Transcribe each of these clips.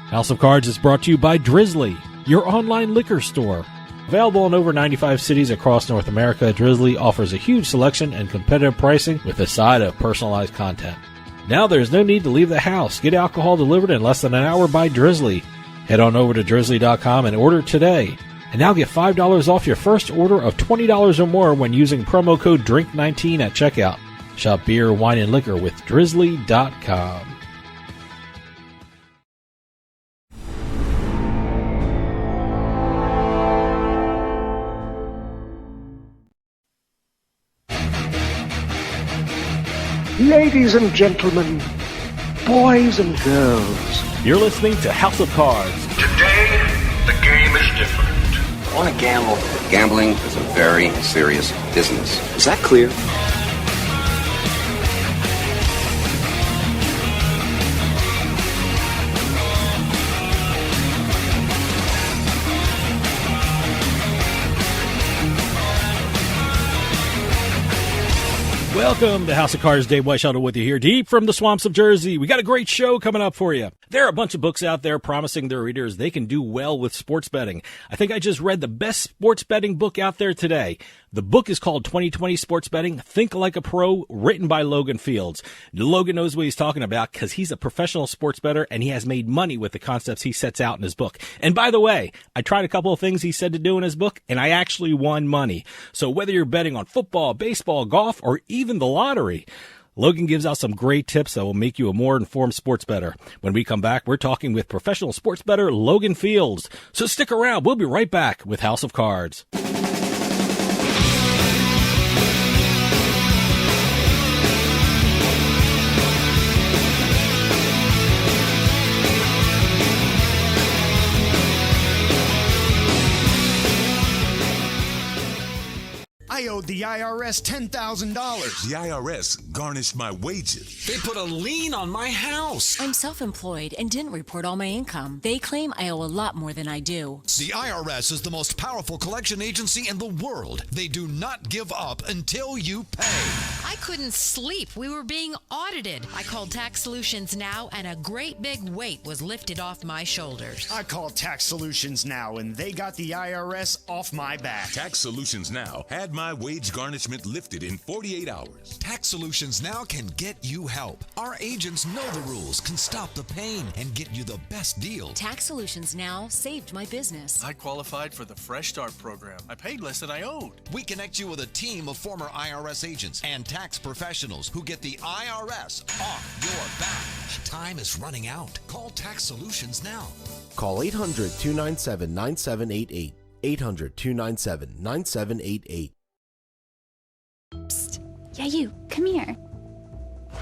House of Cards is brought to you by Drizzly, your online liquor store. Available in over 95 cities across North America, Drizzly offers a huge selection and competitive pricing with a side of personalized content. Now there's no need to leave the house. Get alcohol delivered in less than an hour by Drizzly. Head on over to drizzly.com and order today. And now get $5 off your first order of $20 or more when using promo code DRINK19 at checkout. Shop beer, wine, and liquor with drizzly.com. Ladies and gentlemen, boys and girls, You're listening to House of Cards. Today, the game is different. I want to gamble. Gambling is a very serious business. Is that clear? Welcome to House of Cards. Dave Weishaupt with you here, deep from the swamps of Jersey. We got a great show coming up for you. There are a bunch of books out there promising their readers they can do well with sports betting. I think I just read the best sports betting book out there today. The book is called 2020 Sports Betting, Think Like a Pro, written by Logan Fields. Logan knows what he's talking about because he's a professional sports bettor and he has made money with the concepts he sets out in his book. And by the way, I tried a couple of things he said to do in his book and I actually won money. So whether you're betting on football, baseball, golf, or even the lottery, Logan gives out some great tips that will make you a more informed sports bettor. When we come back, we're talking with professional sports bettor Logan Fields. So stick around. We'll be right back with House of Cards. I owed the IRS $10,000. The IRS garnished my wages. They put a lien on my house. I'm self-employed and didn't report all my income. They claim I owe a lot more than I do. The IRS is the most powerful collection agency in the world. They do not give up until you pay. I couldn't sleep. We were being audited. I called Tax Solutions Now, and a great big weight was lifted off my shoulders. I called Tax Solutions Now, and they got the IRS off my back. Tax Solutions Now had my wage garnishment lifted in 48 hours. Tax Solutions Now can get you help. Our agents know the rules, can stop the pain, and get you the best deal. Tax Solutions Now saved my business. I qualified for the Fresh Start program. I paid less than I owed. We connect you with a team of former IRS agents and tax professionals who get the IRS off your back. Time is running out. Call Tax Solutions now. Call 800-297-9788. 800-297-9788. Psst. Yeah, you. Come here.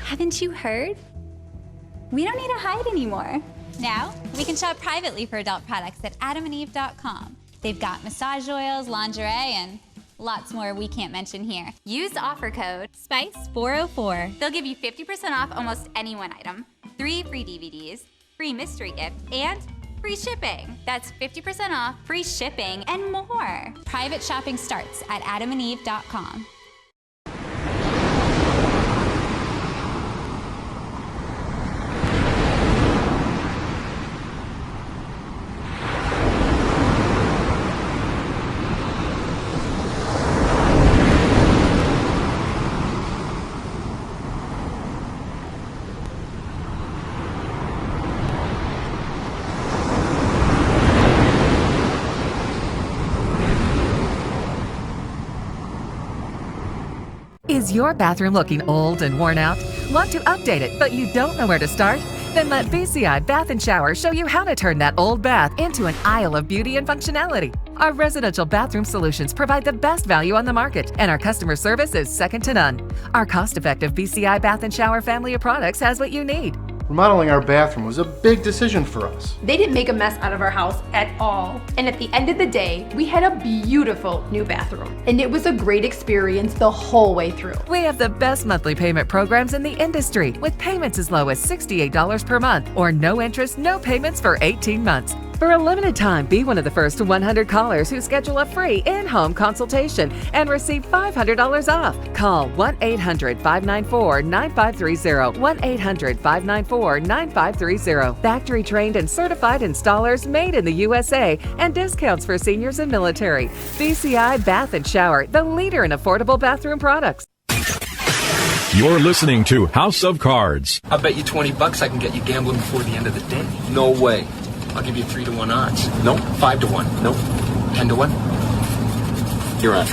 Haven't you heard? We don't need to hide anymore. Now, we can shop privately for adult products at adamandeve.com. They've got massage oils, lingerie, and lots more we can't mention here. Use the offer code SPICE404. They'll give you 50% off almost any one item, 3 free DVDs, free mystery gift, and free shipping. That's 50% off, free shipping, and more. Private shopping starts at adamandeve.com. Is your bathroom looking old and worn out? Want to update it, but you don't know where to start? Then let BCI Bath & Shower show you how to turn that old bath into an aisle of beauty and functionality. Our residential bathroom solutions provide the best value on the market, and our customer service is second to none. Our cost-effective BCI Bath & Shower family of products has what you need. Remodeling our bathroom was a big decision for us. They didn't make a mess out of our house at all. And at the end of the day, we had a beautiful new bathroom. And it was a great experience the whole way through. We have the best monthly payment programs in the industry, with payments as low as $68 per month or no interest, no payments for 18 months. For a limited time, be one of the first 100 callers who schedule a free in-home consultation and receive $500 off. Call 1-800-594-9530. 1-800-594-9530. Factory-trained and certified installers made in the USA and discounts for seniors and military. BCI Bath and Shower, the leader in affordable bathroom products. You're listening to House of Cards. I bet you $20 I can get you gambling before the end of the day. No way. I'll give you 3-1 odds. Nope. 5-1. Nope. 10-1. You're on.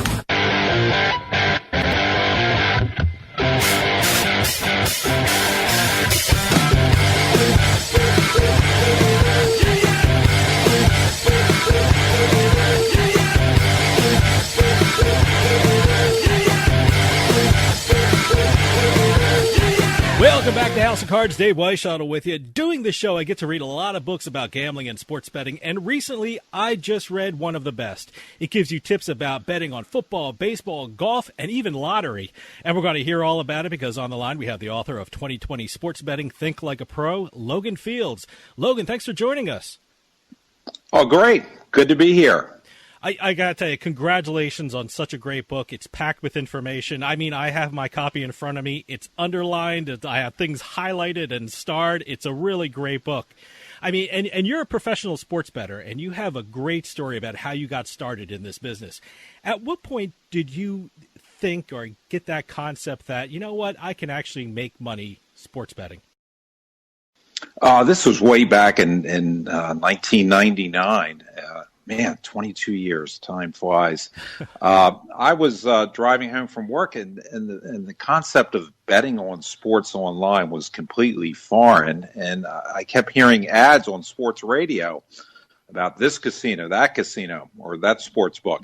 Welcome back to House of Cards. Dave Weishottle with you. Doing the show, I get to read a lot of books about gambling and sports betting, and recently I just read one of the best. It gives you tips about betting on football, baseball, golf, and even lottery. And we're going to hear all about it because on the line we have the author of 2020 Sports Betting Think Like a Pro, Logan Fields. Logan, thanks for joining us. Oh, great. Good to be here. I got to tell you, congratulations on such a great book. It's packed with information. I mean, I have my copy in front of me. It's underlined. I have things highlighted and starred. It's a really great book. I mean, and you're a professional sports bettor, and you have a great story about how you got started in this business. At what point did you think or get that concept that, you know what, I can actually make money sports betting? This was way back in 1999. Man, 22 years, time flies. I was driving home from work, and the concept of betting on sports online was completely foreign. And I kept hearing ads on sports radio about this casino, that casino, or that sports book.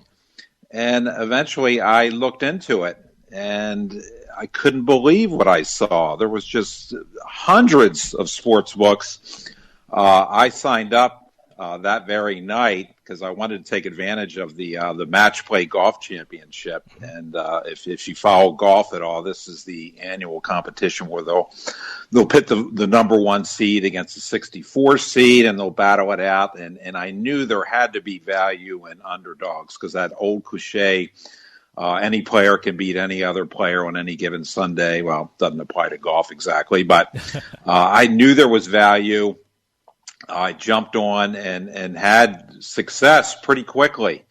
And eventually I looked into it, and I couldn't believe what I saw. There was just hundreds of sports books. I signed up that very night because I wanted to take advantage of the Match Play Golf Championship. And if you follow golf at all, this is the annual competition where they'll pit the number one seed against the 64 seed, and they'll battle it out. And I knew there had to be value in underdogs because that old cliche, any player can beat any other player on any given Sunday. Well, it doesn't apply to golf exactly, but I knew there was value. I jumped on and had success pretty quickly.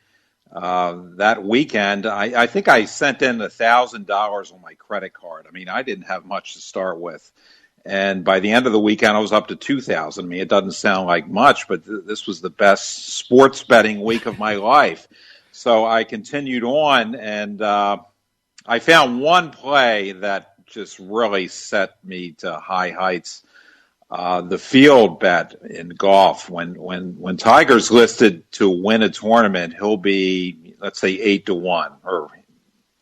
That weekend, I think I sent in $1,000 on my credit card. I mean, I didn't have much to start with. And by the end of the weekend, I was up to $2,000. I mean, it doesn't sound like much, but this was the best sports betting week of my life. So I continued on, and I found one play that just really set me to high heights. The field bet in golf. When Tiger's listed to win a tournament, he'll be, let's say, 8-1, or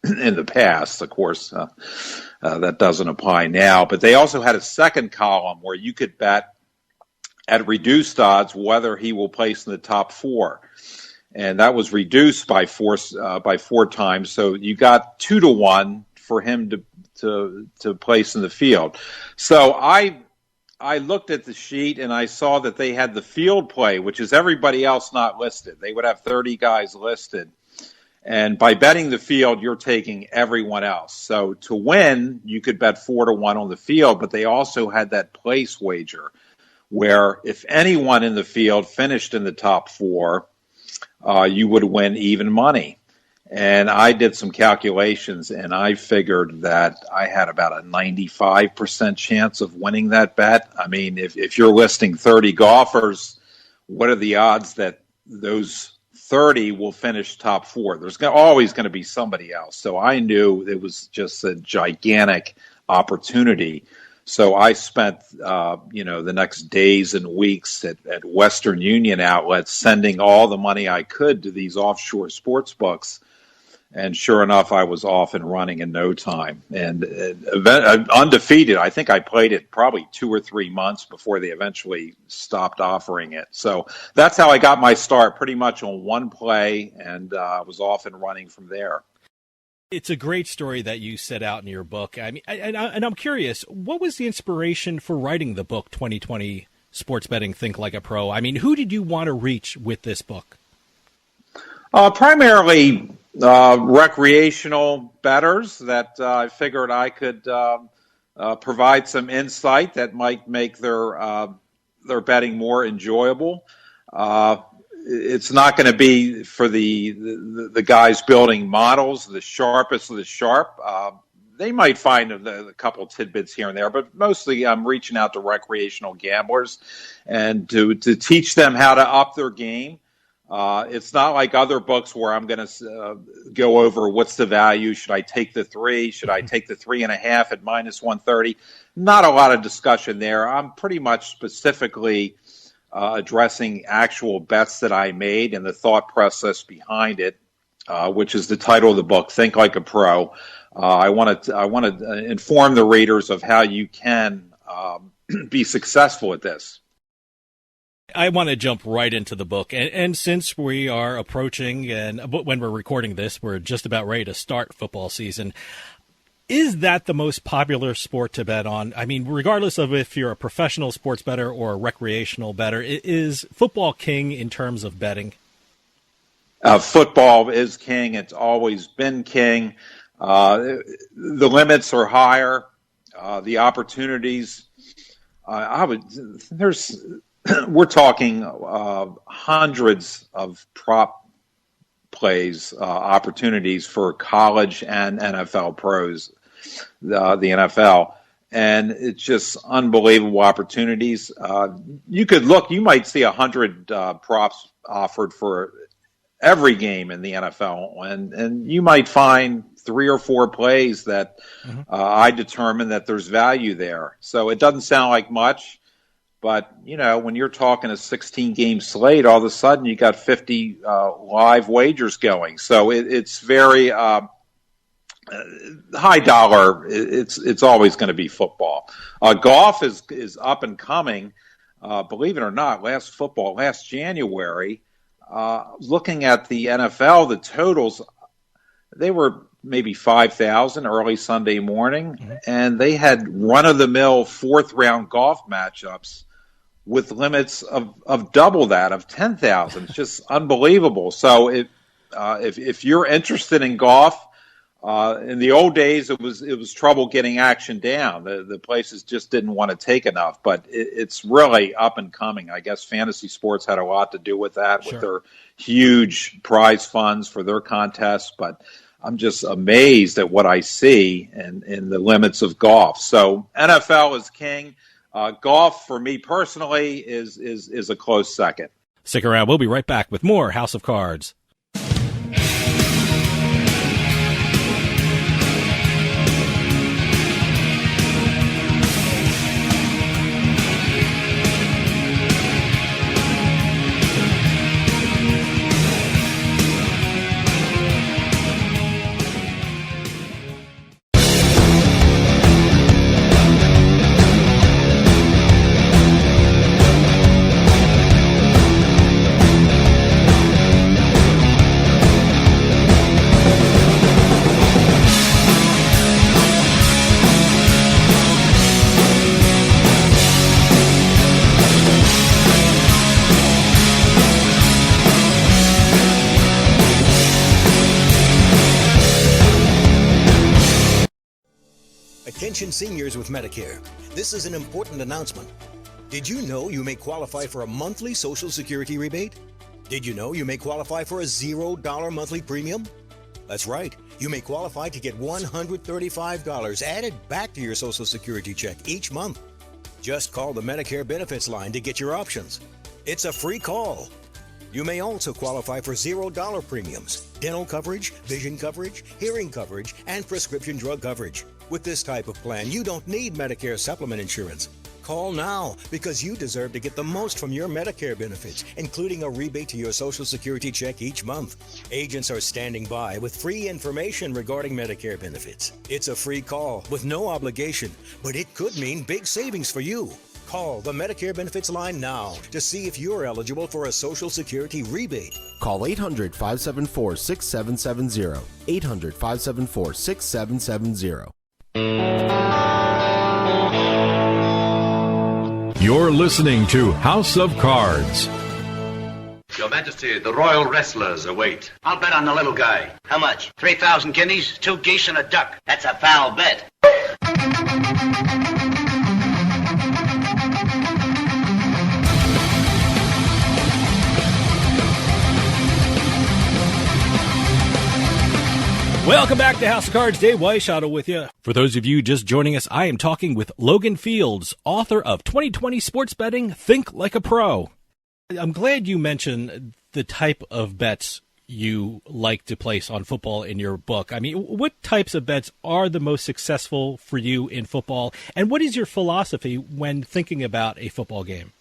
in the past, of course, that doesn't apply now. But they also had a second column where you could bet at reduced odds whether he will place in the top four, and that was reduced by four times. So you got 2-1 for him to place in the field. So I looked at the sheet and I saw that they had the field play, which is everybody else not listed. They would have 30 guys listed. And by betting the field, you're taking everyone else. So to win, you could bet 4-1 on the field, but they also had that place wager where if anyone in the field finished in the top four, you would win even money. And I did some calculations, and I figured that I had about a 95% chance of winning that bet. I mean, if you're listing 30 golfers, what are the odds that those 30 will finish top four? There's always going to be somebody else. So I knew it was just a gigantic opportunity. So I spent, the next days and weeks at Western Union outlets sending all the money I could to these offshore sports books. And sure enough, I was off and running in no time. And undefeated, I think I played it probably 2 or 3 months before they eventually stopped offering it. So that's how I got my start, pretty much on one play, and I was off and running from there. It's a great story that you set out in your book. I mean, and I'm curious, what was the inspiration for writing the book 2020 Sports Betting Think Like a Pro? I mean, who did you want to reach with this book? Primarily recreational bettors that I figured I could provide some insight that might make their betting more enjoyable. It's not going to be for the guys building models, the sharpest of the sharp. They might find a couple tidbits here and there, but mostly I'm reaching out to recreational gamblers and to teach them how to up their game. It's not like other books where I'm going to go over what's the value. Should I take the 3? Should I take the 3.5 at minus 130? Not a lot of discussion there. I'm pretty much specifically addressing actual bets that I made and the thought process behind it, which is the title of the book, Think Like a Pro. I want to inform the readers of how you can be successful at this. I want to jump right into the book. And since we are approaching, and when we're recording this, we're just about ready to start football season, is that the most popular sport to bet on? I mean, regardless of if you're a professional sports bettor or a recreational bettor, is football king in terms of betting? Football is king. It's always been king. The limits are higher. The opportunities, we're talking hundreds of prop plays, opportunities for college and NFL pros, the NFL. And it's just unbelievable opportunities. You might see 100 props offered for every game in the NFL, and you might find 3 or 4 plays that I determine that there's value there. So it doesn't sound like much, but when you're talking a 16-game slate, all of a sudden you got 50 live wagers going. So it's very high dollar. It's always going to be football. Golf is up and coming. Believe it or not, last January. Looking at the NFL, the totals, they were maybe 5,000 early Sunday morning, and they had run-of-the-mill fourth-round golf matchups with limits of double that, of 10,000. It's just unbelievable. So if you're interested in golf, in the old days, it was trouble getting action down. The places just didn't want to take enough, but it's really up and coming. I guess fantasy sports had a lot to do with that, with their huge prize funds for their contests. But I'm just amazed at what I see in the limits of golf. So NFL is king. Golf, for me personally, is a close second. Stick around. We'll be right back with more House of Cards. Attention seniors with Medicare. This is an important announcement. Did you know you may qualify for a monthly Social Security rebate? Did you know you may qualify for a $0 monthly premium? That's right. You may qualify to get $135 added back to your Social Security check each month. Just call the Medicare benefits line to get your options. It's a free call. You may also qualify for $0 premiums, dental coverage, vision coverage, hearing coverage, and prescription drug coverage. With this type of plan, you don't need Medicare supplement insurance. Call now because you deserve to get the most from your Medicare benefits, including a rebate to your Social Security check each month. Agents are standing by with free information regarding Medicare benefits. It's a free call with no obligation, but it could mean big savings for you. Call the Medicare benefits line now to see if you're eligible for a Social Security rebate. Call 800-574-6770. 800-574-6770. You're listening to House of Cards. Your Majesty, the royal wrestlers await. I'll bet on the little guy. How much? 3,000 guineas, 2 geese, and a duck. That's a foul bet. Welcome back to House of Cards. Dave Weishaupt with you. For those of you just joining us, I am talking with Logan Fields, author of 2020 Sports Betting, Think Like a Pro. I'm glad you mentioned the type of bets you like to place on football in your book. I mean, what types of bets are the most successful for you in football, and what is your philosophy when thinking about a football game?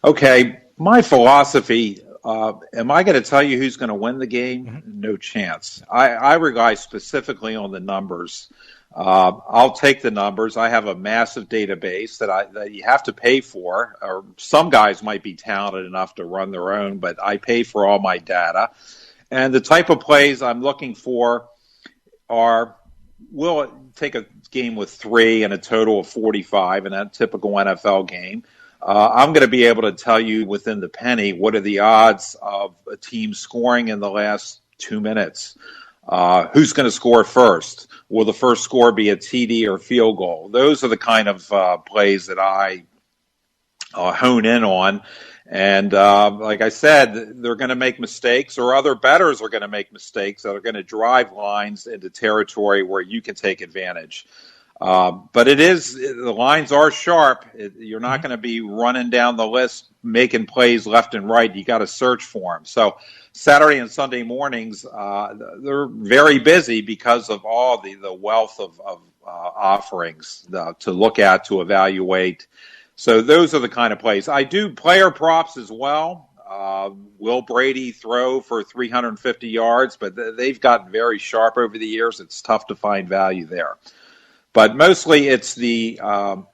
Okay, my philosophy, am I going to tell you who's going to win the game? Mm-hmm. No chance. I rely specifically on the numbers. I'll take the numbers. I have a massive database that you have to pay for. Or some guys might be talented enough to run their own, but I pay for all my data. And the type of plays I'm looking for are, we'll take a game with 3 and a total of 45 in a typical NFL game. I'm going to be able to tell you within the penny what are the odds of a team scoring in the last 2 minutes. Who's going to score first? Will the first score be a TD or field goal? Those are the kind of plays that I hone in on. And like I said, they're going to make mistakes, or other bettors are going to make mistakes that are going to drive lines into territory where you can take advantage. But the lines are sharp. You're not going to be running down the list, making plays left and right. You got to search for them. So Saturday and Sunday mornings, they're very busy because of all the wealth of offerings to look at, to evaluate. So those are the kind of plays. I do player props as well. Will Brady throw for 350 yards? But they've gotten very sharp over the years. It's tough to find value there. But mostly it's the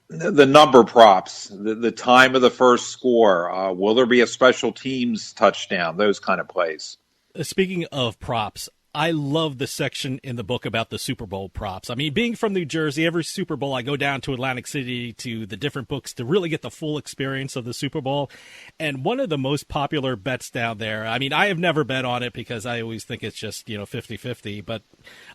number props, the time of the first score. Will there be a special teams touchdown? Those kind of plays. Speaking of props, I love the section in the book about the Super Bowl props. I mean, being from New Jersey, every Super Bowl I go down to Atlantic City to the different books to really get the full experience of the Super Bowl. And one of the most popular bets down there, I mean, I have never bet on it because I always think it's just, 50-50, but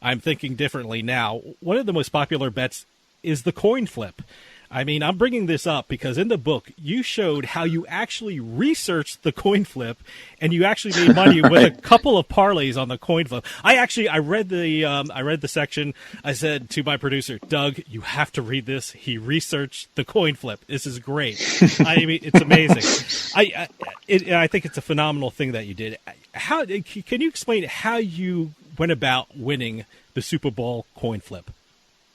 I'm thinking differently now. One of the most popular bets is the coin flip. I mean, I'm bringing this up because in the book, you showed how you actually researched the coin flip, and you actually made money with a couple of parlays on the coin flip. I read the section. I said to my producer, Doug, you have to read this. He researched the coin flip. This is great. I mean, it's amazing. I think it's a phenomenal thing that you did. How can you explain how you went about winning the Super Bowl coin flip?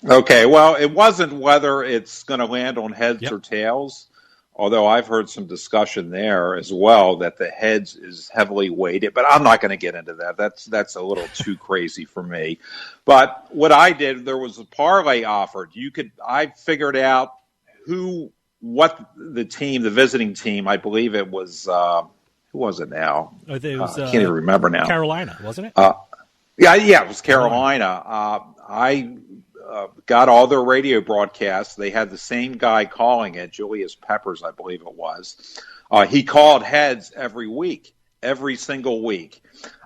Okay, well, it wasn't whether it's going to land on heads or tails, although I've heard some discussion there as well that the heads is heavily weighted, but I'm not going to get into that. That's a little too crazy for me. But what I did, there was a parlay offered. I figured out what the team, the visiting team, I believe it was, who was it now? I can't even remember now. Carolina, wasn't it? Yeah, it was Carolina. I got all their radio broadcasts. They had the same guy calling it, Julius Peppers, I believe it was. He called heads every single week.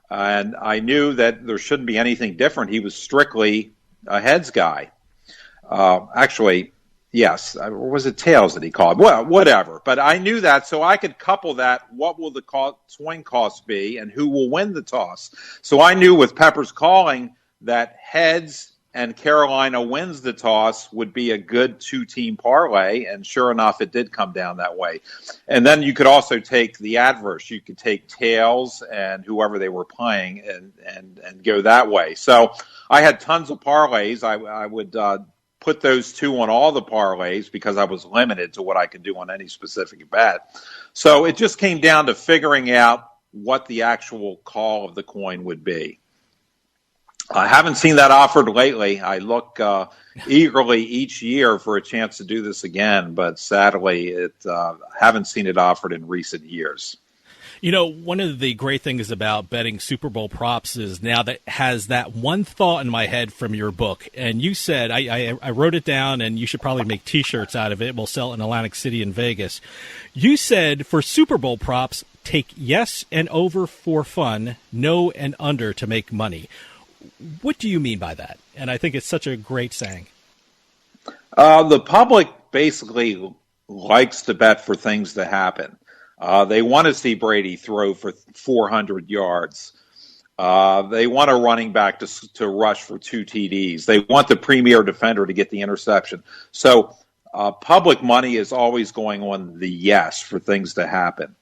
And I knew that there shouldn't be anything different. He was strictly a heads guy. Actually, yes. Or was it tails that he called? Well, whatever. But I knew that, so I could couple that. What will the swing cost be, and who will win the toss? So I knew with Peppers calling that heads and Carolina wins the toss would be a good 2-team parlay, and sure enough, it did come down that way. And then you could also take the adverse. You could take tails and whoever they were playing and go that way. So I had tons of parlays. I would put those two on all the parlays because I was limited to what I could do on any specific bet. So it just came down to figuring out what the actual call of the coin would be. I haven't seen that offered lately. I look eagerly each year for a chance to do this again, but sadly, haven't seen it offered in recent years. You know, one of the great things about betting Super Bowl props is now that has that one thought in my head from your book. And you said, I wrote it down, and you should probably make T-shirts out of it. We'll sell it in Atlantic City and Vegas. You said for Super Bowl props, take yes and over for fun, no and under to make money. What do you mean by that? And I think it's such a great saying. The public basically likes to bet for things to happen. They want to see Brady throw for 400 yards. They want a running back to rush for 2 TDs. They want the premier defender to get the interception. So public money is always going on the yes for things to happen.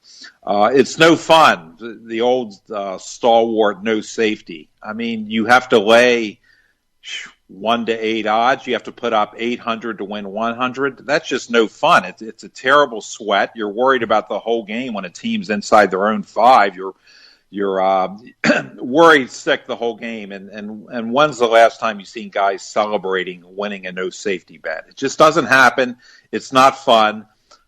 It's no fun, the old stalwart no safety. I mean, you have to lay 1 to 8 odds. You have to put up 800 to win 100. That's just no fun. It's a terrible sweat. You're worried about the whole game when a team's inside their own 5. You're worried sick the whole game. And when's the last time you've seen guys celebrating winning a no safety bet? It just doesn't happen. It's not fun.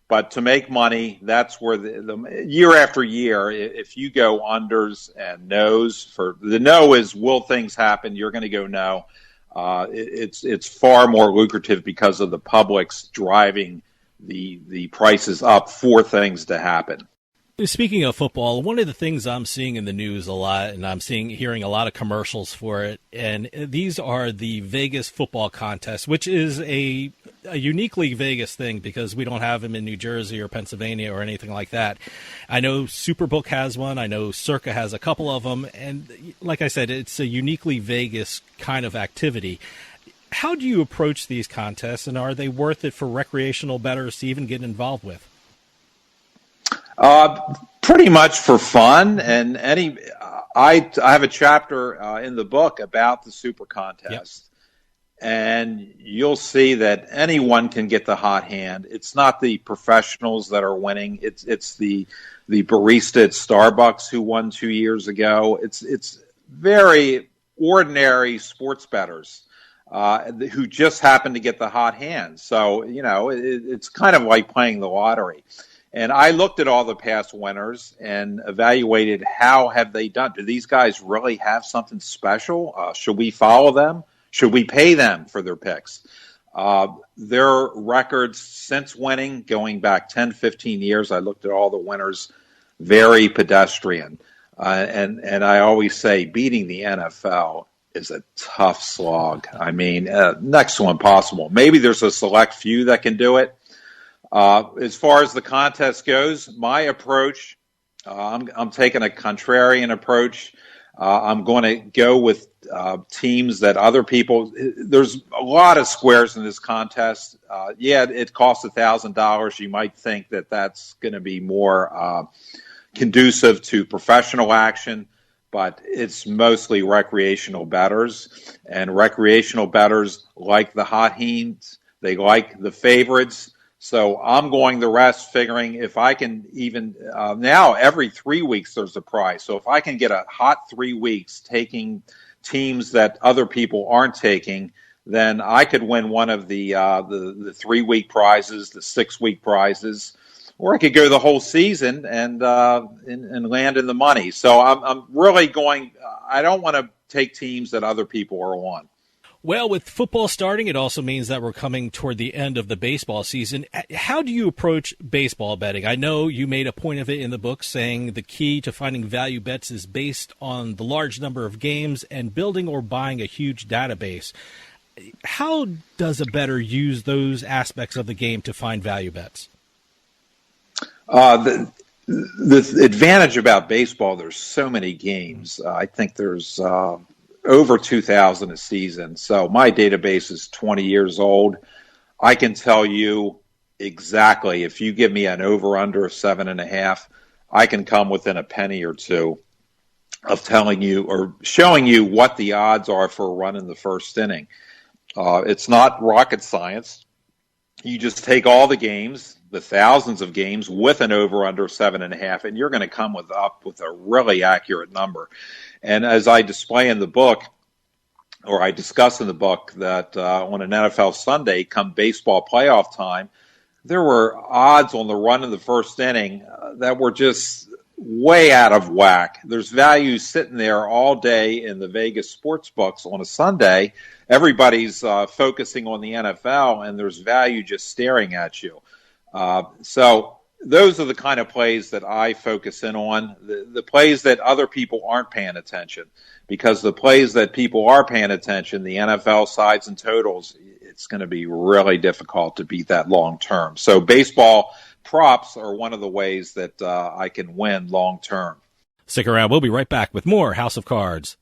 But to make money, that's where the year after year, if you go unders and nos, for the no is will things happen, you're going to go no. It's far more lucrative because of the public's driving the prices up for things to happen. Speaking of football, one of the things I'm seeing in the news a lot, and I'm hearing a lot of commercials for it, and these are the Vegas football contests, which is a uniquely Vegas thing because we don't have them in New Jersey or Pennsylvania or anything like that. I know Superbook has one. I know Circa has a couple of them. And like I said, it's a uniquely Vegas kind of activity. How do you approach these contests, and are they worth it for recreational bettors to even get involved with? Pretty much for fun, and I have a chapter in the book about the Super Contest, and you'll see that anyone can get the hot hand. It's not the professionals that are winning; it's the barista at Starbucks who won 2 years ago. It's very ordinary sports bettors who just happen to get the hot hand. So it's kind of like playing the lottery. And I looked at all the past winners and evaluated how have they done. Do these guys really have something special? Should we follow them? Should we pay them for their picks? Their records since winning, going back 10, 15 years, I looked at all the winners, very pedestrian. And I always say beating the NFL is a tough slog. I mean, next to impossible. Maybe there's a select few that can do it. As far as the contest goes, my approach, I'm taking a contrarian approach. I'm going to go with teams that other people. There's a lot of squares in this contest. It costs $1,000. You might think that that's going to be more conducive to professional action, but it's mostly recreational bettors. And recreational bettors like the hot hands. They like the favorites. So I'm going the rest, figuring if I can even now every 3 weeks there's a prize. So if I can get a hot 3 weeks taking teams that other people aren't taking, then I could win one of the 3 week prizes, the 6 week prizes, or I could go the whole season and land in the money. So I'm really going. I don't want to take teams that other people are on. Well, with football starting, it also means that we're coming toward the end of the baseball season. How do you approach baseball betting? I know you made a point of it in the book, saying the key to finding value bets is based on the large number of games and building or buying a huge database. How does a bettor use those aspects of the game to find value bets? The advantage about baseball, there's so many games. I think there's over 2,000 a season. So my database is 20 years old. I can tell you exactly, if you give me an over-under of 7.5, I can come within a penny or two of telling you or showing you what the odds are for a run in the first inning. It's not rocket science. You just take all the games, the thousands of games, with an over-under 7.5, and you're going to come up with a really accurate number. And as I display in the book, or I discuss in the book, that on an NFL Sunday, come baseball playoff time, there were odds on the run in the first inning that were just way out of whack. There's value sitting there all day in the Vegas sports books on a Sunday. Everybody's focusing on the NFL, and there's value just staring at you. So those are the kind of plays that I focus in on, the plays that other people aren't paying attention. Because the plays that people are paying attention, the NFL sides and totals, it's going to be really difficult to beat that long term. So baseball props are one of the ways that I can win long term. Stick around. We'll be right back with more House of Cards.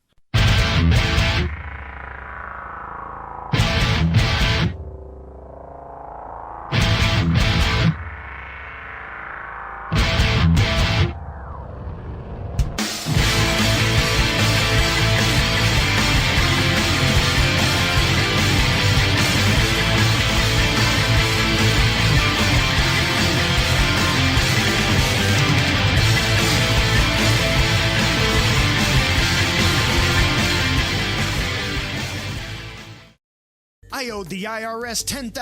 I owed the IRS $10,000.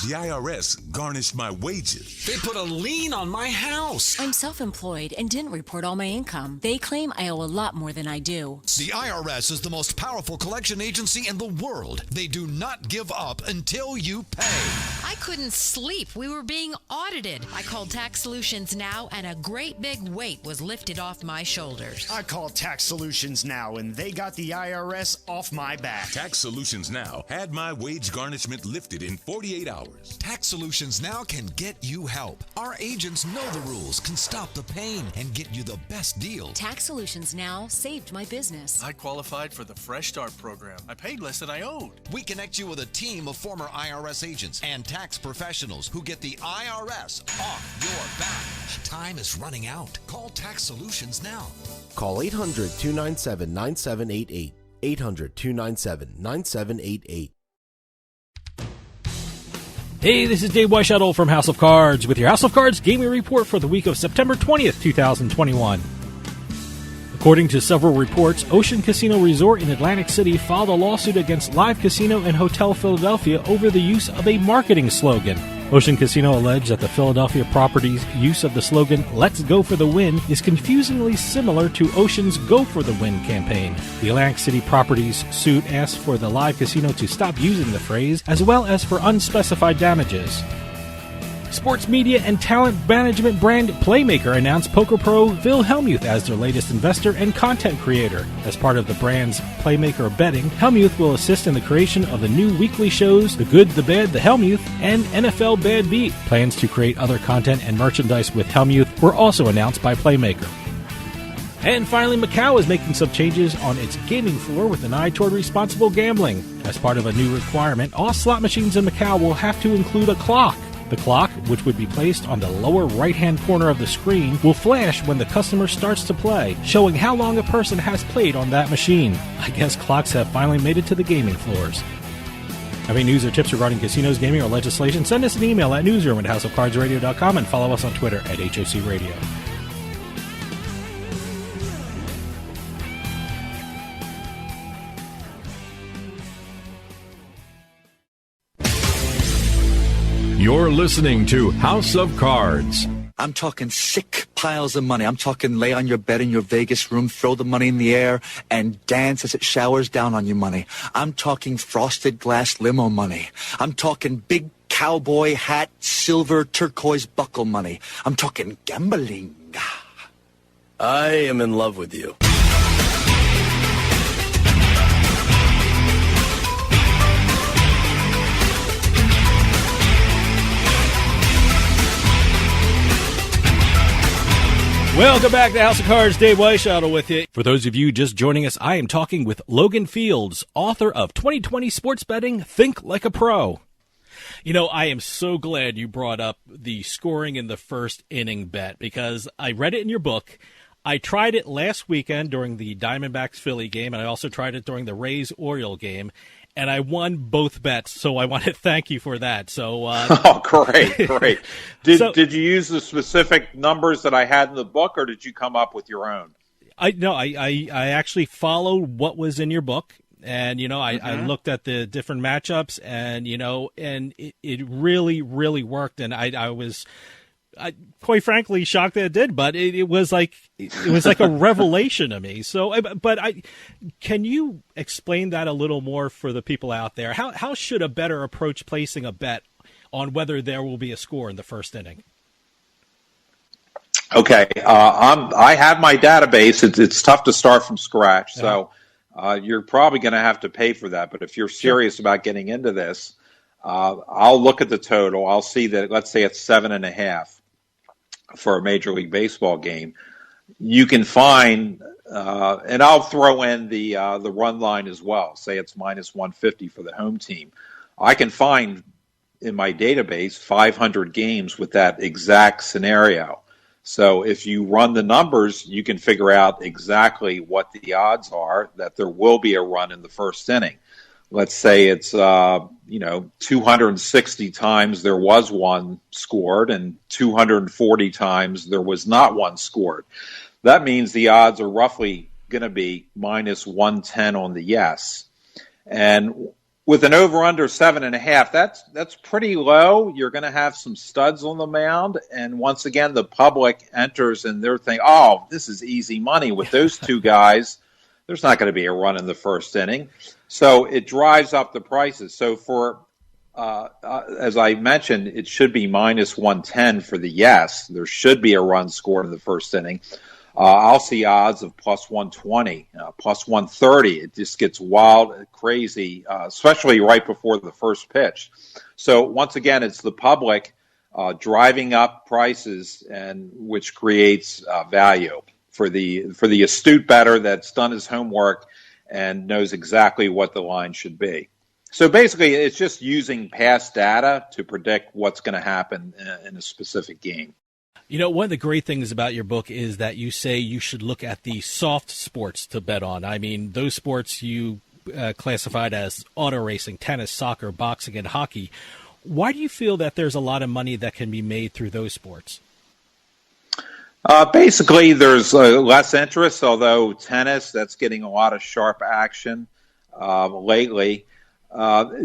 The IRS garnished my wages. They put a lien on my house. I'm self-employed and didn't report all my income. They claim I owe a lot more than I do. The IRS is the most powerful collection agency in the world. They do not give up until you pay. I couldn't sleep. We were being audited. I called Tax Solutions Now, and a great big weight was lifted off my shoulders. I called Tax Solutions Now, and they got the IRS off my back. Tax Solutions Now had my wage garnishment lifted in 48 hours. Tax Solutions Now can get you help. Our agents know the rules, can stop the pain, and get you the best deal. Tax Solutions Now saved my business. I qualified for the Fresh Start program. I paid less than I owed. We connect you with a team of former IRS agents and tax professionals who get the IRS off your back. Time is running out. Call Tax Solutions now. Call 800-297-9788. 800-297-9788. Hey, this is Dave Weishuttle from House of Cards with your House of Cards gaming report for the week of September 20th, 2021. According to several reports, Ocean Casino Resort in Atlantic City filed a lawsuit against Live Casino and Hotel Philadelphia over the use of a marketing slogan. Ocean Casino alleged that the Philadelphia property's use of the slogan, "Let's go for the win," is confusingly similar to Ocean's Go for the Win campaign. The Atlantic City property's suit asked for the Live Casino to stop using the phrase, as well as for unspecified damages. Sports media and talent management brand Playmaker announced poker pro Phil Hellmuth as their latest investor and content creator. As part of the brand's Playmaker betting, Hellmuth will assist in the creation of the new weekly shows The Good, the Bad, the Hellmuth, and NFL Bad Beat. Plans to create other content and merchandise with Hellmuth were also announced by Playmaker. And finally, Macau is making some changes on its gaming floor with an eye toward responsible gambling. As part of a new requirement, all slot machines in Macau will have to include a clock. The clock, which would be placed on the lower right-hand corner of the screen, will flash when the customer starts to play, showing how long a person has played on that machine. I guess clocks have finally made it to the gaming floors. Have any news or tips regarding casinos, gaming, or legislation? Send us an email at newsroom@houseofcardsradio.com and follow us on Twitter at HOC Radio. You're listening to House of Cards. I'm talking sick piles of money. I'm talking lay on your bed in your Vegas room, throw the money in the air, and dance as it showers down on you money. I'm talking frosted glass limo money. I'm talking big cowboy hat, silver turquoise buckle money. I'm talking gambling. I am in love with you. Welcome back to House of Cards. Dave Weishuttle with you. For those of you just joining us, I am talking with Logan Fields, author of 2020 Sports Betting, Think Like a Pro. You know, I am so glad you brought up the scoring in the first inning bet because I read it in your book. I tried it last weekend during the Diamondbacks-Philly game, and I also tried it during the Rays-Oriole game, and I won both bets, so I want to thank you for that. So, oh, great. Did you use the specific numbers that I had in the book, or did you come up with your own? I actually followed what was in your book, and, you know, I looked at the different matchups, and, you know, and it really, really worked, and I was quite frankly, shocked that it did, but it was like a revelation to me. So, can you explain that a little more for the people out there? How should a bettor approach placing a bet on whether there will be a score in the first inning? Okay, I have my database. It's tough to start from scratch, so you're probably going to have to pay for that. But if you're serious about getting into this, I'll look at the total. I'll see that, let's say it's 7.5 for a Major League Baseball game. You can find, and I'll throw in the run line as well. Say it's minus 150 for the home team. I can find in my database 500 games with that exact scenario. So if you run the numbers, you can figure out exactly what the odds are that there will be a run in the first inning. Let's say it's 260 times there was one scored and 240 times there was not one scored. That means the odds are roughly going to be minus 110 on the yes. And with an over-under 7.5, that's pretty low. You're going to have some studs on the mound, and once again, the public enters and they're thinking, "Oh, this is easy money with those two guys. There's not going to be a run in the first inning." So it drives up the prices. So for, as I mentioned, it should be minus 110 for the yes. There should be a run scored in the first inning. I'll see odds of plus 120, plus 130. It just gets wild, crazy, especially right before the first pitch. So once again, it's the public driving up prices, and which creates value for the astute bettor that's done his homework and knows exactly what the line should be. So basically, it's just using past data to predict what's going to happen in a specific game. You know, one of the great things about your book is that you say you should look at the soft sports to bet on. I mean, those sports you classified as auto racing, tennis, soccer, boxing, and hockey. Why do you feel that there's a lot of money that can be made through those sports? Basically, there's less interest, although tennis, that's getting a lot of sharp action lately.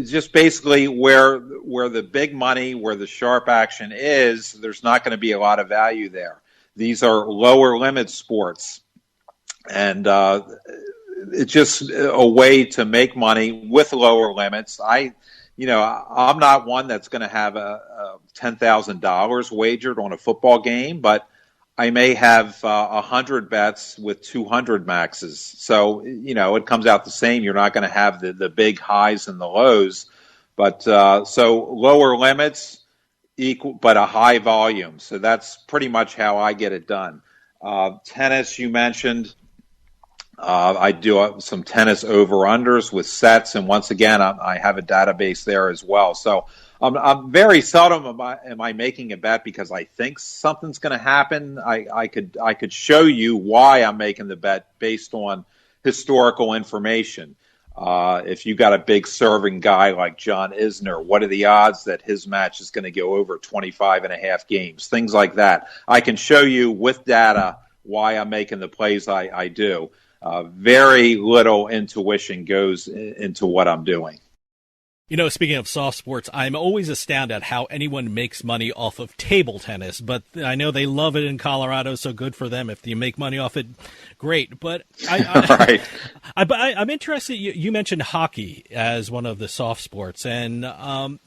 Just basically where the big money, where the sharp action is, there's not going to be a lot of value there. These are lower limit sports, and it's just a way to make money with lower limits. I'm not one that's going to have a $10,000 wagered on a football game, but I may have 100 bets with 200 maxes. So, it comes out the same. You're not going to have the big highs and the lows. But so lower limits equal, but a high volume. So that's pretty much how I get it done. Tennis, you mentioned. I do some tennis over-unders with sets. And once again, I have a database there as well. So I'm very seldom am I making a bet because I think something's going to happen. I could show you why I'm making the bet based on historical information. If you got a big serving guy like John Isner, what are the odds that his match is going to go over 25.5 games? Things like that. I can show you with data why I'm making the plays I do. Very little intuition goes into what I'm doing. Speaking of soft sports, I'm always astounded at how anyone makes money off of table tennis, but I know they love it in Colorado, so good for them. If you make money off it, great. But right. I'm interested, you mentioned hockey as one of the soft sports, and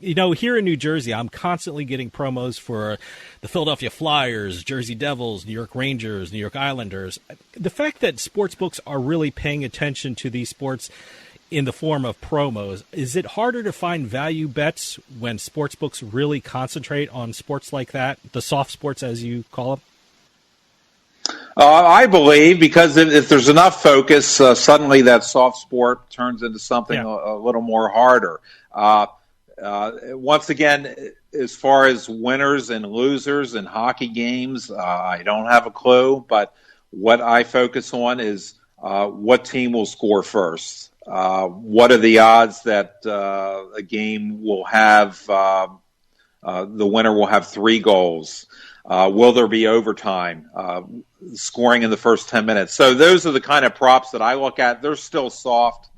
here in New Jersey, I'm constantly getting promos for the Philadelphia Flyers, Jersey Devils, New York Rangers, New York Islanders. The fact that sportsbooks are really paying attention to these sports in the form of promos, is it harder to find value bets when sportsbooks really concentrate on sports like that, the soft sports as you call them? I believe because if there's enough focus, suddenly that soft sport turns into something a little more harder. Once again, as far as winners and losers in hockey games, I don't have a clue, but what I focus on is what team will score first. What are the odds that a game will have the winner will have 3 goals? Will there be overtime? Scoring in the first 10 minutes. So those are the kind of props that I look at. They're still soft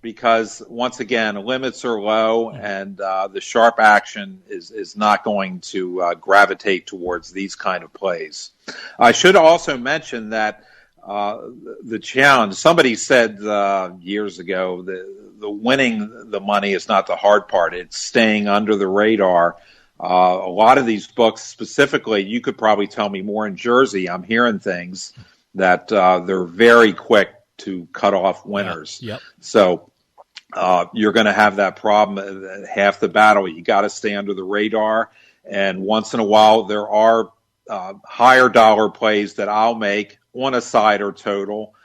because once again, limits are low, and the sharp action is not going to gravitate towards these kind of plays. I should also mention that the challenge, somebody said years ago, the winning the money is not the hard part. It's staying under the radar. A lot of these books, specifically, you could probably tell me more in Jersey. I'm hearing things that they're very quick to cut off winners. Yep. So you're going to have that problem. Half the battle, you got to stay under the radar. And once in a while, there are higher dollar plays that I'll make on a side or total,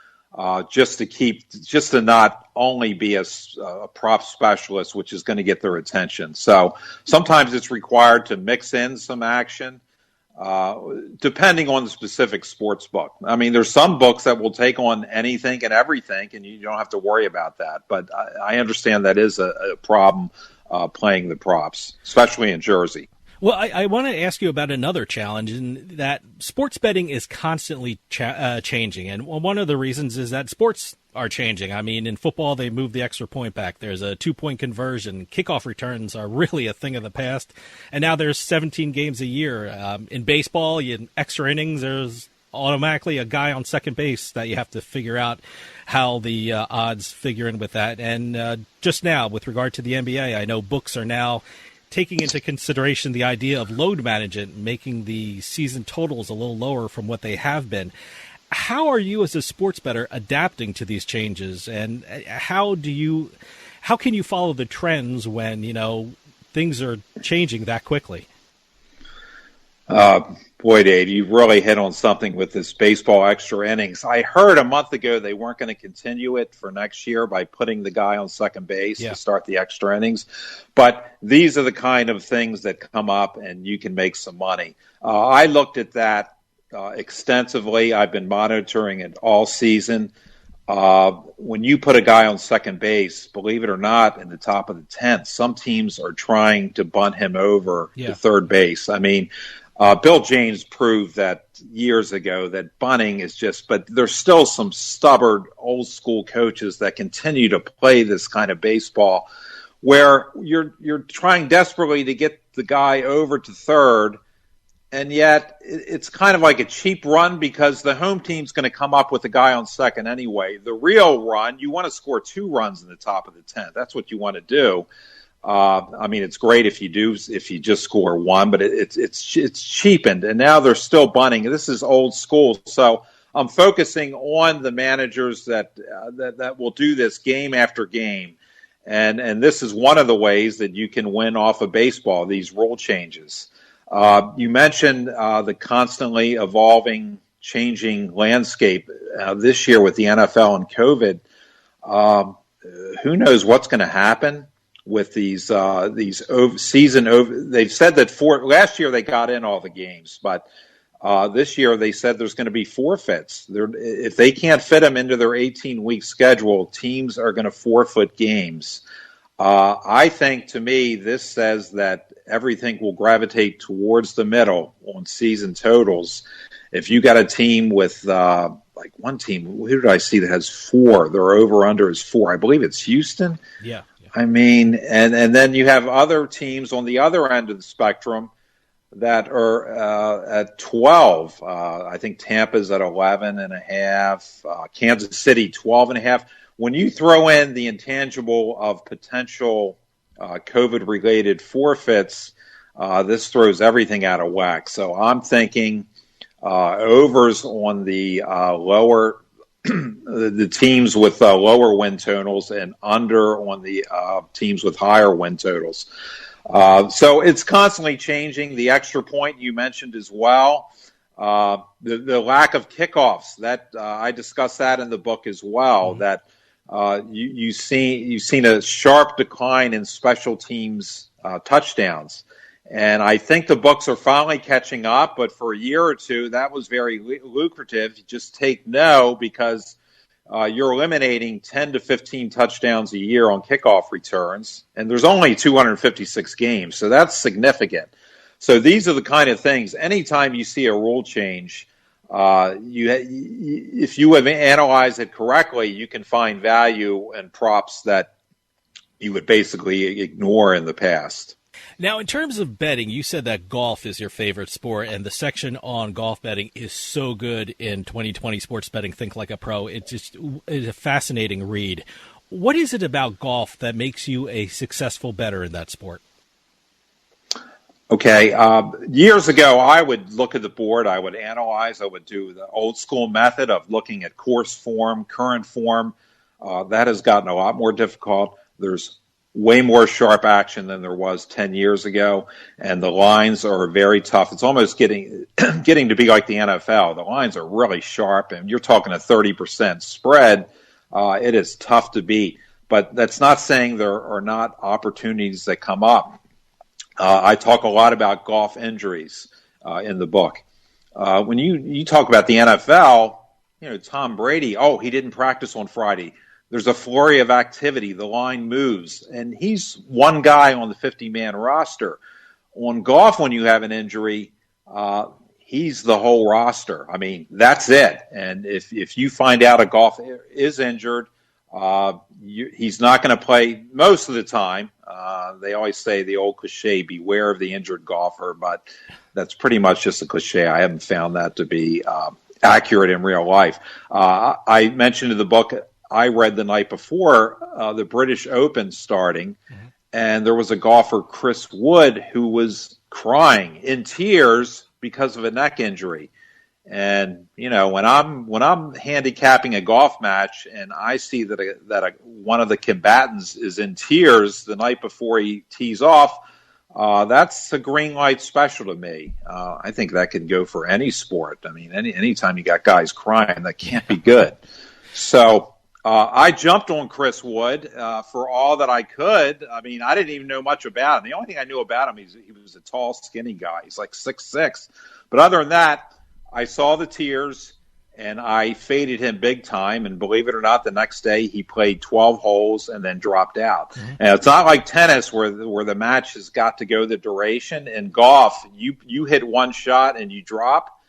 just to not only be a prop specialist, which is going to get their attention. So sometimes it's required to mix in some action, depending on the specific sports book. I mean, there's some books that will take on anything and everything, and you don't have to worry about that. But I understand that is a problem playing the props, especially in Jersey. Well, I want to ask you about another challenge, in that sports betting is constantly changing. And one of the reasons is that sports are changing. I mean, in football, they moved the extra point back. There's a 2-point conversion. Kickoff returns are really a thing of the past. And now there's 17 games a year. In baseball, in extra innings, there's automatically a guy on second base that you have to figure out how the odds figure in with that. And just now, with regard to the NBA, I know books are now taking into consideration the idea of load management, making the season totals a little lower from what they have been. How are you as a sports bettor adapting to these changes, and how can you follow the trends when, things are changing that quickly? Boy, Dave, you really hit on something with this baseball extra innings. I heard a month ago they weren't going to continue it for next year by putting the guy on second base to start the extra innings. But these are the kind of things that come up and you can make some money. I looked at that extensively. I've been monitoring it all season. When you put a guy on second base, believe it or not, in the top of the 10th, some teams are trying to bunt him over to third base. I mean, Bill James proved that years ago that bunting is but there's still some stubborn old school coaches that continue to play this kind of baseball where you're trying desperately to get the guy over to third, and yet it's kind of like a cheap run because the home team's going to come up with a guy on second anyway. The real run, you want to score 2 runs in the top of the 10th. That's what you want to do. I mean, it's great if you just score 1, but it's cheapened, and now they're still bunting. This is old school, so I'm focusing on the managers that will do this game after game, and this is one of the ways that you can win off of baseball. These rule changes. You mentioned the constantly evolving, changing landscape this year with the NFL and COVID. Who knows what's going to happen with these season. They've said that last year they got in all the games, but this year they said there's going to be forfeits. If they can't fit them into their 18-week schedule, teams are going to forfeit games. I think, to me, this says that everything will gravitate towards the middle on season totals. If you got a team with like one team, who did I see that has 4? Their over-under is 4. I believe it's Houston. Yeah. I mean, and then you have other teams on the other end of the spectrum that are at 12. I think Tampa's at 11.5. Kansas City 12.5. When you throw in the intangible of potential COVID-related forfeits, this throws everything out of whack. So I'm thinking overs on the lower. The teams with lower win totals, and under on the teams with higher win totals. So it's constantly changing. The extra point you mentioned as well. The lack of kickoffs, that I discussed that in the book as well. Mm-hmm. That you've seen a sharp decline in special teams touchdowns. And I think the books are finally catching up, but for a year or two, that was very lucrative. You just take no, because you're eliminating 10 to 15 touchdowns a year on kickoff returns, and there's only 256 games, so that's significant. So these are the kind of things, anytime you see a rule change, if you have analyzed it correctly, you can find value in props that you would basically ignore in the past. Now, in terms of betting, you said that golf is your favorite sport, and the section on golf betting is so good in 2020 Sports Betting Think Like a Pro. It's a fascinating read. What is it about golf that makes you a successful bettor in that sport? Okay, years ago, I would look at the board, I would analyze, I would do the old school method of looking at course form, current form. That has gotten a lot more difficult. There's way more sharp action than there was 10 years ago, and the lines are very tough. It's almost getting to be like the NFL. The lines are really sharp, and you're talking a 30% spread. It is tough to beat, but that's not saying there are not opportunities that come up. I talk a lot about golf injuries in the book. When you talk about the NFL, Tom Brady, he didn't practice on Friday. There's a flurry of activity. The line moves, and he's one guy on the 50-man roster. On golf, when you have an injury, he's the whole roster. I mean, that's it. And if you find out a golf is injured, he's not going to play most of the time. They always say the old cliche, beware of the injured golfer, but that's pretty much just a cliche. I haven't found that to be accurate in real life. I mentioned in the book, I read the night before the British Open starting, and there was a golfer, Chris Wood, who was crying in tears because of a neck injury. And when I'm handicapping a golf match and I see that one of the combatants is in tears the night before he tees off, that's a green light special to me. I think that could go for any sport. I mean, anytime you got guys crying, that can't be good. So I jumped on Chris Wood for all that I could. I mean, I didn't even know much about him. The only thing I knew about him, he was a tall, skinny guy. He's like 6'6". But other than that, I saw the tears, and I faded him big time. And believe it or not, the next day he played 12 holes and then dropped out. Mm-hmm. And it's not like tennis where the match has got to go the duration. In golf, you hit one shot and you drop.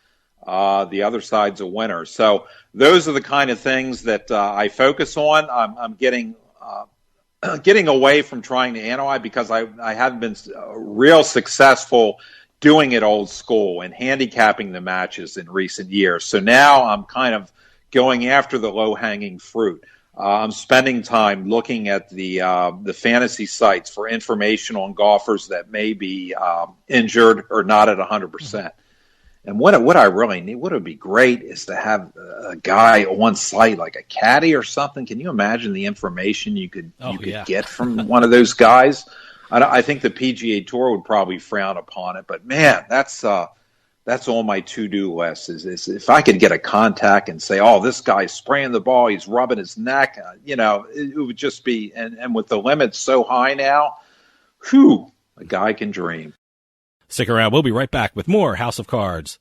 The other side's a winner. So those are the kind of things that I focus on. I'm getting away from trying to analyze because I haven't been real successful doing it old school and handicapping the matches in recent years. So now I'm kind of going after the low-hanging fruit. I'm spending time looking at the fantasy sites for information on golfers that may be injured or not at 100%. And what I really need, what would be great is to have a guy on site, like a caddy or something. Can you imagine the information you could get from one of those guys? I think the PGA Tour would probably frown upon it, but man, that's on my to-do list. Is if I could get a contact and say, "Oh, this guy's spraying the ball, he's rubbing his neck," it would just be. And with the limits so high now, a guy can dream. Stick around. We'll be right back with more House of Cards.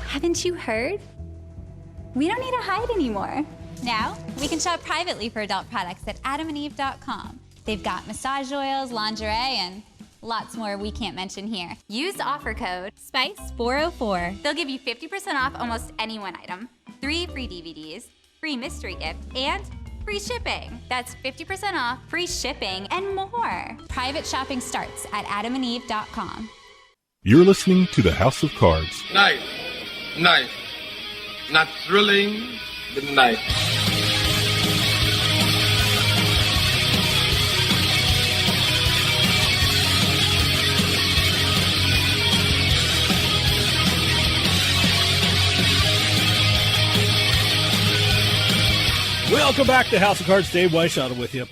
Haven't you heard? We don't need to hide anymore. Now, we can shop privately for adult products at adamandeve.com. They've got massage oils, lingerie, and lots more we can't mention here. Use offer code SPICE404. They'll give you 50% off almost any one item, 3 free DVDs, free mystery gift, and free shipping. That's 50% off, free shipping, and more. Private shopping starts at adamandeve.com. You're listening to the House of Cards. Knife. not thrilling. Good night. Welcome back to House of Cards. Dave Weishaupt with you.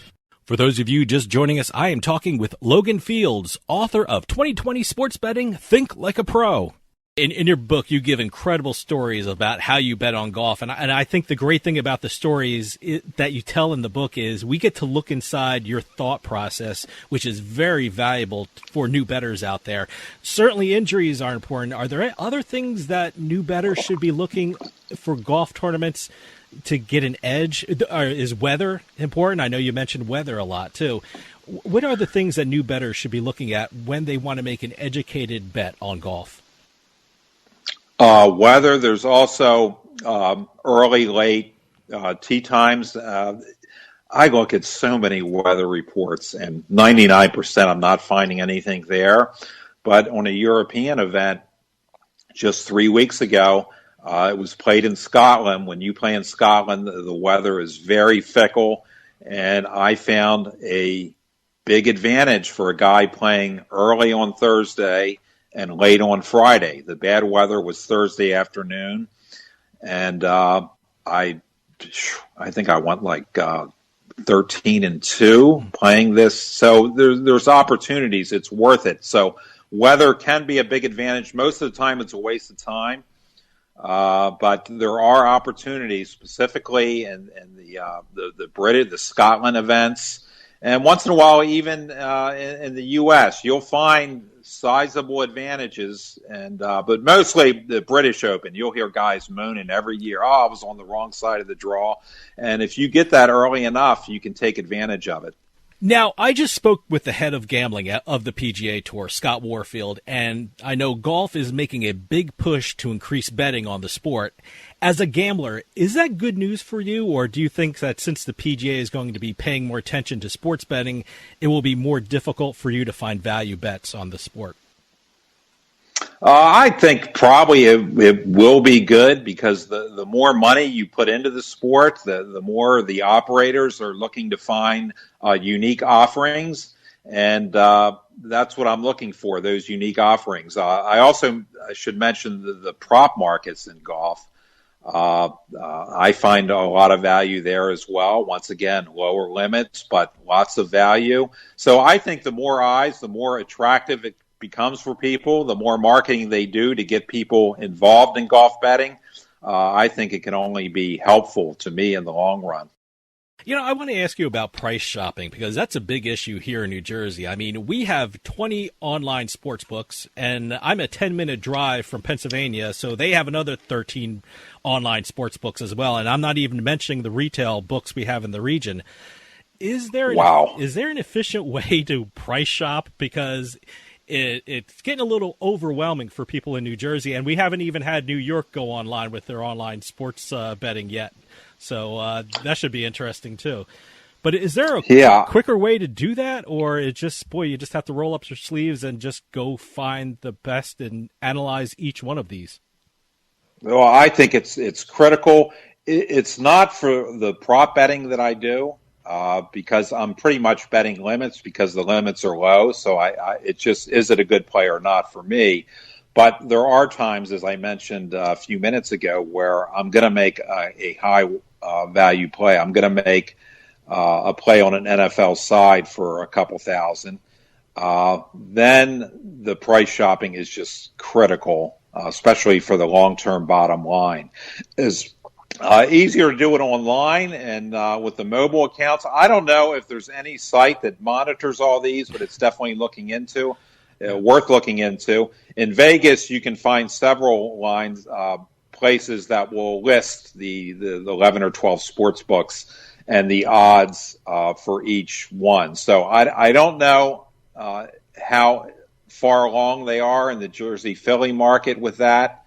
For those of you just joining us, I am talking with Logan Fields, author of 2020 Sports Betting, Think Like a Pro. In your book, you give incredible stories about how you bet on golf. And I think the great thing about the stories that you tell in the book is we get to look inside your thought process, which is very valuable for new bettors out there. Certainly injuries are important. Are there other things that new bettors should be looking for golf tournaments to get an edge? Or is weather important? I know you mentioned weather a lot too. What are the things that new bettors should be looking at when they want to make an educated bet on golf? Weather. There's also early, late tee times. I look at so many weather reports, and 99% I'm not finding anything there. But on a European event just 3 weeks ago, it was played in Scotland. When you play in Scotland, the weather is very fickle, and I found a big advantage for a guy playing early on Thursday and late on Friday. The bad weather was Thursday afternoon, and I think I went like 13-2 playing this. So there's opportunities. It's worth it. So weather can be a big advantage. Most of the time, it's a waste of time. But there are opportunities, specifically in the Scotland events, and once in a while, even in the U.S., you'll find sizable advantages. And but mostly the British Open, you'll hear guys moaning every year, "Oh, I was on the wrong side of the draw." And if you get that early enough, you can take advantage of it. Now, I just spoke with the head of gambling of the PGA Tour, Scott Warfield, and I know golf is making a big push to increase betting on the sport. As a gambler, is that good news for you, or do you think that since the PGA is going to be paying more attention to sports betting, it will be more difficult for you to find value bets on the sport? I think probably it will be good, because the more money you put into the sport, the more the operators are looking to find unique offerings, and that's what I'm looking for, those unique offerings. I should mention the prop markets in golf. I find a lot of value there as well. Once again, lower limits, but lots of value. So I think the more eyes, the more attractive it becomes for people, the more marketing they do to get people involved in golf betting. I think it can only be helpful to me in the long run. You know, I want to ask you about price shopping, because that's a big issue here in New Jersey. I mean, we have 20 online sports books, and I'm a 10-minute drive from Pennsylvania, so they have another 13 online sports books as well, and I'm not even mentioning the retail books we have in the region. Is there an efficient way to price shop? Because it's getting a little overwhelming for people in New Jersey, and we haven't even had New York go online with their online sports betting yet. So that should be interesting too. But is there a quicker way to do that, or you just have to roll up your sleeves and just go find the best and analyze each one of these? Well, I think it's critical. It's not for the prop betting that I do. Because I'm pretty much betting limits because the limits are low. So it just, is it a good play or not for me? But there are times, as I mentioned a few minutes ago, where I'm going to make a high value play. I'm going to make a play on an NFL side for a couple thousand. Then the price shopping is just critical, especially for the long-term bottom line. Easier to do it online and with the mobile accounts. I don't know if there's any site that monitors all these, but it's definitely worth looking into. In Vegas, you can find several places that will list the 11 or 12 sports books and the odds for each one. So I don't know how far along they are in the Jersey-Philly market with that.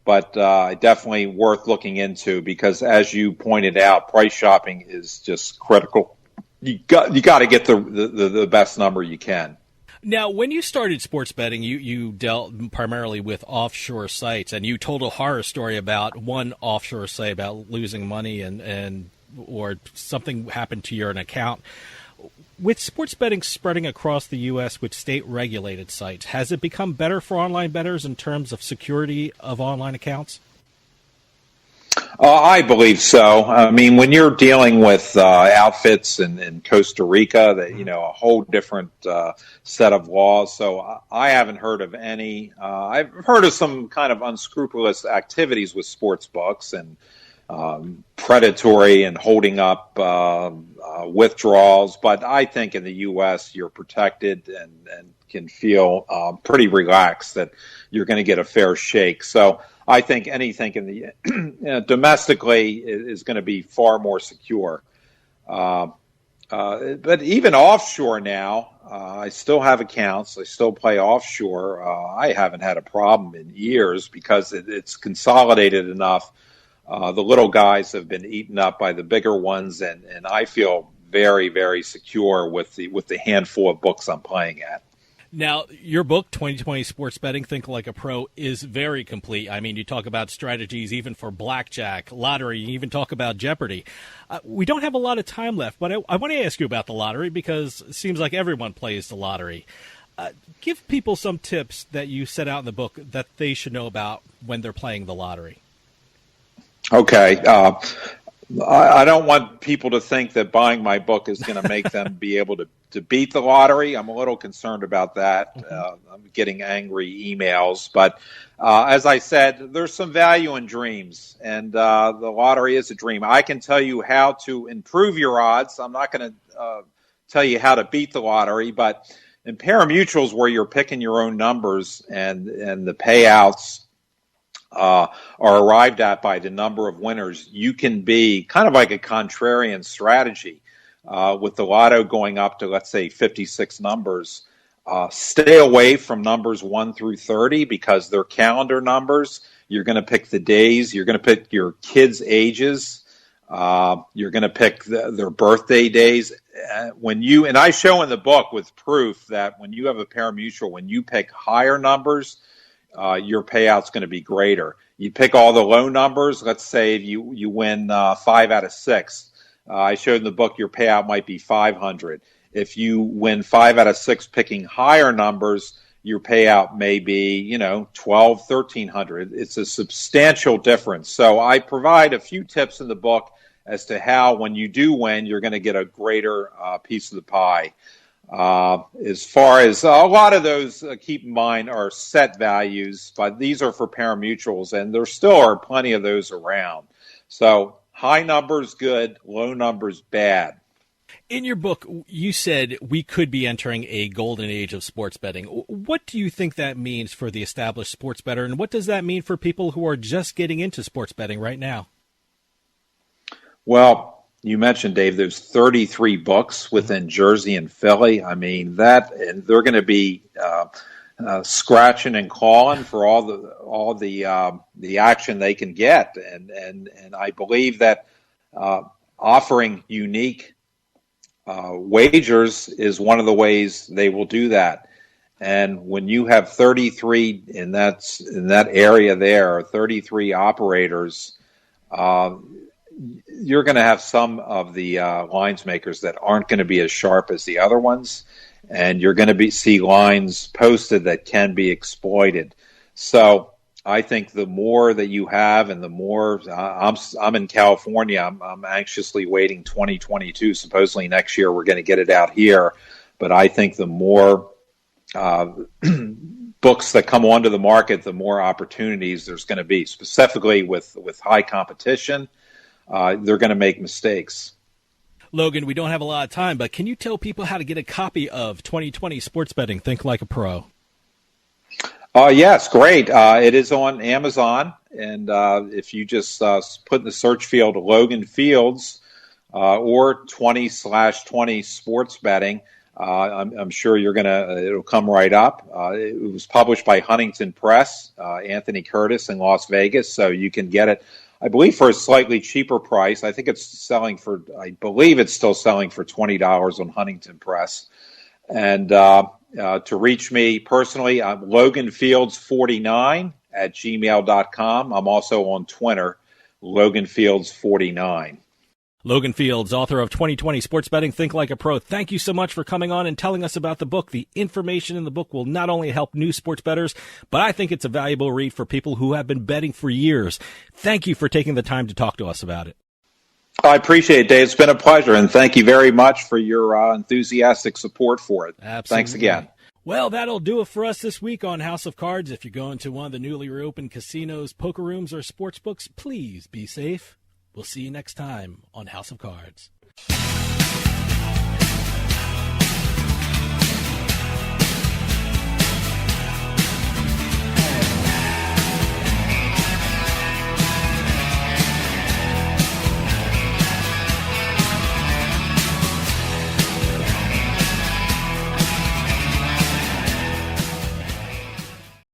But definitely worth looking into, because, as you pointed out, price shopping is just critical. You got to get the best number you can. Now, when you started sports betting, you dealt primarily with offshore sites, and you told a horror story about one offshore site about losing money and or something happened to your account. With sports betting spreading across the U.S. with state-regulated sites, has it become better for online bettors in terms of security of online accounts? I believe so. I mean, when you're dealing with outfits in Costa Rica, that a whole different set of laws. So I haven't heard of any. I've heard of some kind of unscrupulous activities with sports books and predatory and holding up withdrawals. But I think in the U.S. you're protected and can feel pretty relaxed that you're going to get a fair shake. So I think anything in the domestically is going to be far more secure. But even offshore now, I still have accounts. I still play offshore. I haven't had a problem in years because it's consolidated enough. The little guys have been eaten up by the bigger ones, and I feel very, very secure with the handful of books I'm playing at. Now, your book, 2020 Sports Betting, Think Like a Pro, is very complete. I mean, you talk about strategies even for blackjack, lottery, you even talk about Jeopardy. We don't have a lot of time left, but I want to ask you about the lottery because it seems like everyone plays the lottery. Give people some tips that you set out in the book that they should know about when they're playing the lottery. Okay. I don't want people to think that buying my book is going to make them be able to beat the lottery. I'm a little concerned about that. I'm getting angry emails. But as I said, there's some value in dreams, and the lottery is a dream. I can tell you how to improve your odds. I'm not going to tell you how to beat the lottery, but in pari-mutuels where you're picking your own numbers and the payouts are arrived at by the number of winners, you can be kind of like a contrarian strategy. With the lotto going up to, let's say, 56 numbers, stay away from numbers 1 through 30 because they're calendar numbers. You're going to pick the days. You're going to pick your kids' ages. You're going to pick their birthday days. And I show in the book with proof that when you have a pari-mutuel, when you pick higher numbers, your payout's going to be greater. You pick all the low numbers. Let's say you win 5 out of 6. I showed in the book your payout might be $500. If you win 5 out of 6 picking higher numbers, your payout may be, $1,200, $1,300. It's a substantial difference. So I provide a few tips in the book as to how, when you do win, you're going to get a greater piece of the pie. As far as a lot of those, keep in mind, are set values, but these are for pari-mutuels, and there still are plenty of those around. So high numbers, good. Low numbers, bad. In your book, you said we could be entering a golden age of sports betting. What do you think that means for the established sports bettor, and what does that mean for people who are just getting into sports betting right now? Well, you mentioned, Dave, there's 33 books within Jersey and Philly. I mean, and they're going to be scratching and clawing for all the action they can get, and I believe that offering unique wagers is one of the ways they will do that. And when you have 33 in that area there, 33 operators, you're going to have some of the lines makers that aren't going to be as sharp as the other ones, and you're going to see lines posted that can be exploited. So I think the more that you have, and the more I'm in California, I'm anxiously waiting 2022. Supposedly next year we're going to get it out here, but I think the more books that come onto the market, the more opportunities there's going to be. Specifically with high competition, they're going to make mistakes. Logan, we don't have a lot of time, but can you tell people how to get a copy of 2020 Sports Betting, Think Like a Pro? Yes, great. It is on Amazon, and if you just put in the search field Logan Fields or 20/20 Sports Betting, I'm sure it'll come right up. It was published by Huntington Press, Anthony Curtis in Las Vegas, so you can get it, I believe, for a slightly cheaper price. I think it's still selling for $20 on Huntington Press. And To reach me personally, I'm Logan Fields 49 at gmail.com. I'm also on Twitter, Logan Fields 49. Logan Fields, author of 2020 Sports Betting Think Like a Pro. Thank you so much for coming on and telling us about the book. The information in the book will not only help new sports bettors, but I think it's a valuable read for people who have been betting for years. Thank you for taking the time to talk to us about it. I appreciate it, Dave. It's been a pleasure, and thank you very much for your enthusiastic support for it. Absolutely. Thanks again. Well, that'll do it for us this week on House of Cards. If you're going to one of the newly reopened casinos, poker rooms, or sports books, please be safe. We'll see you next time on House of Cards.